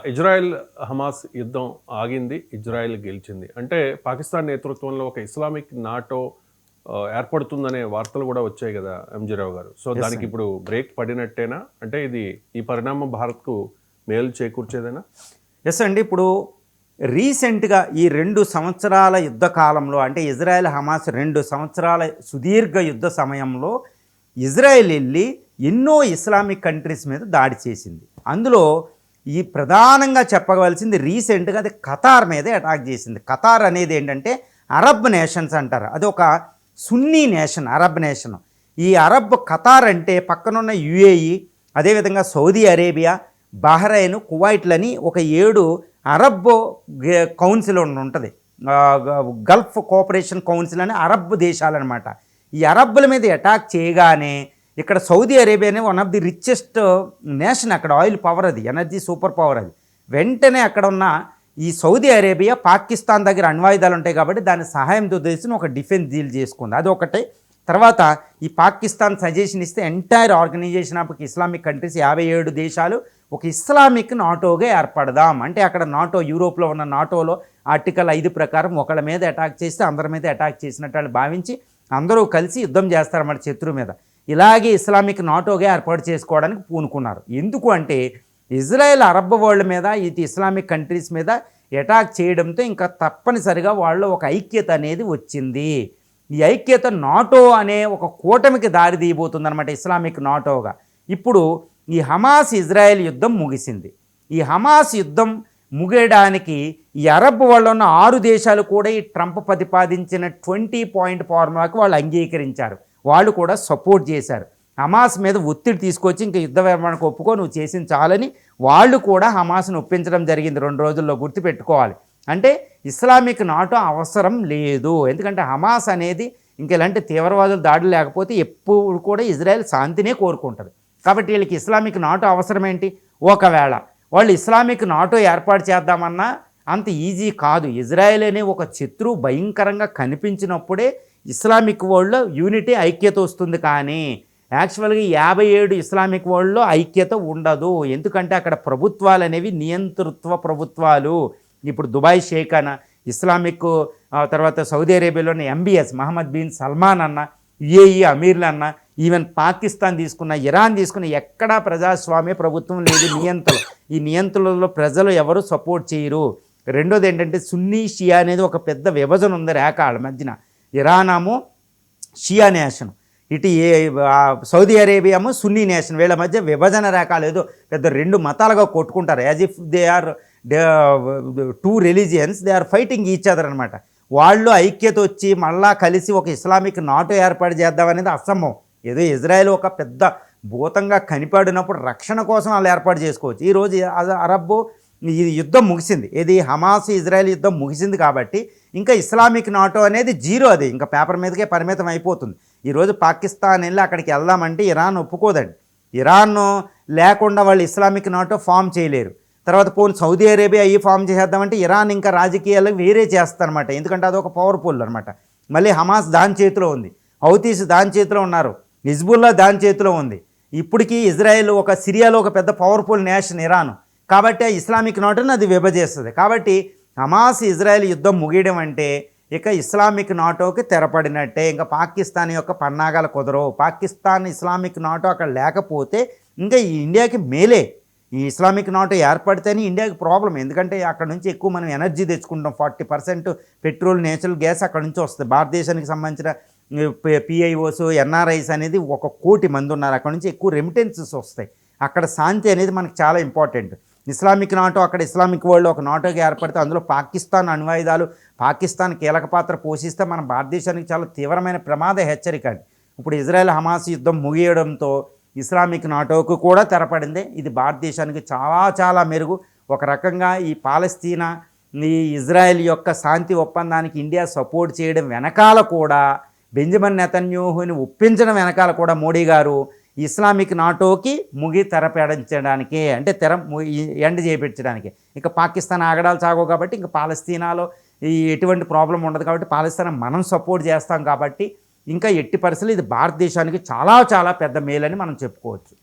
Israel Hamas యుద్ధం ఆగింది. Israel గెలిచింది. అంటే పాకిస్తాన్ నేతృత్వంలో ఒక ఇస్లామిక్ నాటో ఏర్పడుతుందనే వార్తలు గూడా వచ్చాయి గదా! ఎంజీ రావు గారు. సో, యెస్ అండి. దానికిప్పుడు బ్రేక్ పడినట్టేనా? అంటే ఈ పరిణామం భారత్‌కు మేలు చేకూర్చేదేనా? యెస్ అండి. ఇప్పుడు రీసెంట్‌గా ఈ 2 సంవత్సరాల యుద్ధ కాలంలో అంటే ఇజ్రాయెల్, హమాస్ 2 సంవత్సరాల సుదీర్ఘ యుద్ధ సమయంలో ఇజ్రాయెల్ ఎళ్లి ఎన్నో ఇస్లామిక్ కంట్రీస్ మీద దాడి చేసింది. అందులో ఈ ప్రధానంగా చెప్పవలసింది రీసెంట్‌గా అది ఖతార్ మీదే అటాక్ చేసింది. ఖతార్ అనేది ఏంటంటే అరబ్ నేషన్స్ అంటారు. అది ఒక సున్నీ నేషన్, అరబ్ నేషన్. ఈ అరబ్ ఖతార్ అంటే పక్కనున్న యుఏఈ, అదేవిధంగా సౌదీ అరేబియా, బహ్రెయిన్, కువైట్లని ఒక 7 అరబ్ కౌన్సిల్ ఉంటుంది. గల్ఫ్ కోఆపరేషన్ కౌన్సిల్ అని అరబ్ దేశాలన్నమాట. ఈ అరబ్బుల మీద అటాక్ చేయగానే ఇక్కడ సౌదీ అరేబియానే one of the richest nation. అక్కడ ఆయిల్ పవర్, అది ఎనర్జీ సూపర్ పవర్. అది వెంటనే అక్కడ ఉన్న ఈ సౌదీ అరేబియా పాకిస్తాన్ దగ్గర అణ్వాయుధాలు ఉంటాయి కాబట్టి దాని సహాయంతో తెలిసిన ఒక డిఫెన్స్ డీల్ చేసుకుంది. అది ఒకటే. తర్వాత ఈ పాకిస్తాన్ సజెషన్ ఇస్తే entire organisation of Islamic countries 57 దేశాలు ఒక ఇస్లామిక్ నాటోగా ఏర్పడదాం అంటే అక్కడ నాటో, యూరోప్లో ఉన్న నాటోలో ఆర్టికల్ 5 ప్రకారం ఒకళ్ళ మీద అటాక్ చేస్తే అందరి మీద అటాక్ చేసినట్టు వాళ్ళు భావించి అందరూ కలిసి యుద్ధం చేస్తారన్నమాట శత్రువు మీద. ఇలాగే ఇస్లామిక్ నాటోగా ఏర్పాటు చేసుకోవడానికి పూనుకున్నారు. ఎందుకు అంటే ఇజ్రాయెల్ అరబ్ వరల్డ్ మీద ఇది ఇస్లామిక్ కంట్రీస్ మీద అటాక్ చేయడంతో ఇంకా తప్పనిసరిగా వాళ్ళు ఒక ఐక్యత అనేది వచ్చింది. ఈ ఐక్యత నాటో అనే ఒక కూటమికి దారి తీయబోతుందన్నమాట, ఇస్లామిక్ నాటోగా. ఇప్పుడు ఈ హమాస్ ఇజ్రాయెల్ యుద్ధం ముగిసింది. ఈ హమాస్ యుద్ధం ముగియడానికి ఈ అరబ్ వరల్డ్లో ఉన్న 6 దేశాలు కూడా ఈ ట్రంప్ ప్రతిపాదించిన 20 పాయింట్ ఫార్ములాకి వాళ్ళు అంగీకరించారు. వాళ్ళు కూడా సపోర్ట్ చేశారు. హమాస్ మీద ఒత్తిడి తీసుకొచ్చి ఇంకా యుద్ధ విరమణకు ఒప్పుకో, నువ్వు చేసింది చాలని వాళ్ళు కూడా హమాస్ను ఒప్పించడం జరిగింది. 2 రోజుల్లో గుర్తుపెట్టుకోవాలి. అంటే ఇస్లామిక్ నాటో అవసరం లేదు. ఎందుకంటే హమాస్ అనేది ఇంక ఇలాంటి తీవ్రవాదుల దాడులు లేకపోతే ఎప్పుడు కూడా ఇజ్రాయెల్ శాంతినే కోరుకుంటుంది. కాబట్టి వీళ్ళకి ఇస్లామిక్ నాటో అవసరం ఏంటి? ఒకవేళ వాళ్ళు ఇస్లామిక్ నాటో ఏర్పాటు చేద్దామన్నా అంత ఈజీ కాదు. ఇజ్రాయెల్ అనే ఒక శత్రువు భయంకరంగా కనిపించినప్పుడే ఇస్లామిక్ వరల్డ్లో యూనిటీ, ఐక్యత వస్తుంది. కానీ యాక్చువల్గా 57 ఇస్లామిక్ వరల్డ్లో ఐక్యత ఉండదు. ఎందుకంటే అక్కడ ప్రభుత్వాలు అనేవి నియంతృత్వ ప్రభుత్వాలు. ఇప్పుడు దుబాయ్ షేక్ అన్న, ఇస్లామిక్ తర్వాత సౌదీ అరేబియాలోని ఎంబీఎస్ మహమ్మద్ బిన్ సల్మాన్ అన్న, యుఏఈ అమీర్లు అన్న, ఈవెన్ పాకిస్తాన్ తీసుకున్న, ఇరాన్ తీసుకున్న, ఎక్కడా ప్రజాస్వామ్య ప్రభుత్వం లేదు. నియంత్రణ, ఈ నియంత్రణలో ప్రజలు ఎవరు సపోర్ట్ చేయరు. రెండోది ఏంటంటే సున్నీ షియా అనేది ఒక పెద్ద విభజన ఉంది రేఖ వాళ్ళ మధ్యన. ఇరానాము షియా నేషన్, ఇటు సౌదీ అరేబియాము సున్నీ నేషన్. వీళ్ళ మధ్య విభజన రేఖ లేదు. పెద్ద 2 మతాలుగా కొట్టుకుంటారు. As if they are 2 religions, they are fighting each other అనమాట. వాళ్ళు ఐక్యత వచ్చి మళ్ళా కలిసి ఒక ఇస్లామిక్ నాటో ఏర్పాటు చేద్దామనేది అసంభవం. ఏదో ఇజ్రాయెల్ ఒక పెద్ద భూతంగా కనిపడినప్పుడు రక్షణ కోసం వాళ్ళు ఏర్పాటు చేసుకోవచ్చు. ఈరోజు అరబ్ ఈ యుద్ధం ముగిసింది. ఇది హమాస్ ఇజ్రాయెల్ యుద్ధం ముగిసింది కాబట్టి ఇంకా ఇస్లామిక్ నాటో అనేది జీరో. అది ఇంకా పేపర్ మీదకే పరిమితం అయిపోతుంది. ఈరోజు పాకిస్తాన్ వెళ్ళి అక్కడికి వెళ్దామంటే ఇరాన్ ఒప్పుకోదండి. ఇరాన్ లేకుండా వాళ్ళు ఇస్లామిక్ నాటో ఫామ్ చేయలేరు. తర్వాత పోనీ సౌదీ అరేబియా ఫామ్ చేసేద్దామంటే ఇరాన్ ఇంకా రాజకీయాలకు వేరే చేస్తారనమాట. ఎందుకంటే అదొక పవర్ఫుల్ అనమాట. మళ్ళీ హమాస్ దాని చేతిలో ఉంది, హౌతీస్ దాని చేతిలో ఉన్నారు, హిజ్బుల్లా దాని చేతిలో ఉంది. ఇప్పటికీ ఇజ్రాయెల్ ఒక సిరియాలో ఒక పెద్ద పవర్ఫుల్ నేషన్ ఇరాన్. కాబట్టి ఇస్లామిక్ నాటోని అది విభజిస్తుంది. కాబట్టి హమాస్ ఇజ్రాయెల్ యుద్ధం ముగియడం అంటే ఇక ఇస్లామిక్ నాటోకి తెరపడినట్టే. ఇంకా పాకిస్తాన్ యొక్క పన్నాగాలు కుదరవు. పాకిస్తాన్ ఇస్లామిక్ నాటో అక్కడ లేకపోతే ఇంకా ఈ ఇండియాకి మేలే. ఈ ఇస్లామిక్ నాటో ఏర్పడితేనే ఇండియాకి ప్రాబ్లం. ఎందుకంటే అక్కడ నుంచి ఎక్కువ మనం ఎనర్జీ తెచ్చుకుంటాం. 40% పెట్రోల్, నేచురల్ గ్యాస్ అక్కడ నుంచి వస్తుంది. భారతదేశానికి సంబంధించిన పిఐఓస్, ఎన్ఆర్ఐస్ అనేది 1 కోటి మంది ఉన్నారు. అక్కడ నుంచి ఎక్కువ రెమిటెన్సెస్ వస్తాయి. అక్కడ శాంతి అనేది మనకు చాలా ఇంపార్టెంట్. ఇస్లామిక్ నాటో అక్కడ ఇస్లామిక్ వరల్డ్లో ఒక నాటోగా ఏర్పడితే అందులో పాకిస్తాన్ అణ్వాయుధాలు, పాకిస్తాన్ కీలక పాత్ర పోషిస్తే మన భారతదేశానికి చాలా తీవ్రమైన ప్రమాద హెచ్చరిక. ఇప్పుడు ఇజ్రాయెల్ హమాస్ యుద్ధం ముగియడంతో ఇస్లామిక్ నాటోకు కూడా తెరపడింది. ఇది భారతదేశానికి చాలా చాలా మెరుగు. ఒక రకంగా ఈ పాలస్తీనా, ఈ ఇజ్రాయెల్ యొక్క శాంతి ఒప్పందానికి ఇండియా సపోర్ట్ చేయడం వెనకాల కూడా, బెంజమిన్ నెతన్యాహుని ఒప్పించడం వెనకాల కూడా మోడీ గారు ఇస్లామిక్ నాటోకి తెరపడించడానికి, అంటే ఎండ్ చేయించడానికి. ఇక పాకిస్తాన్ ఆగడాలు సాగవు కాబట్టి ఇంకా పాలస్తీనాలో ఎటువంటి ప్రాబ్లం ఉండదు. కాబట్టి పాలస్తీనా మనం సపోర్ట్ చేస్తాం కాబట్టి ఇంకా ఎట్టి పరిస్థితులు ఇది భారతదేశానికి చాలా చాలా పెద్ద మేలని మనం చెప్పుకోవచ్చు.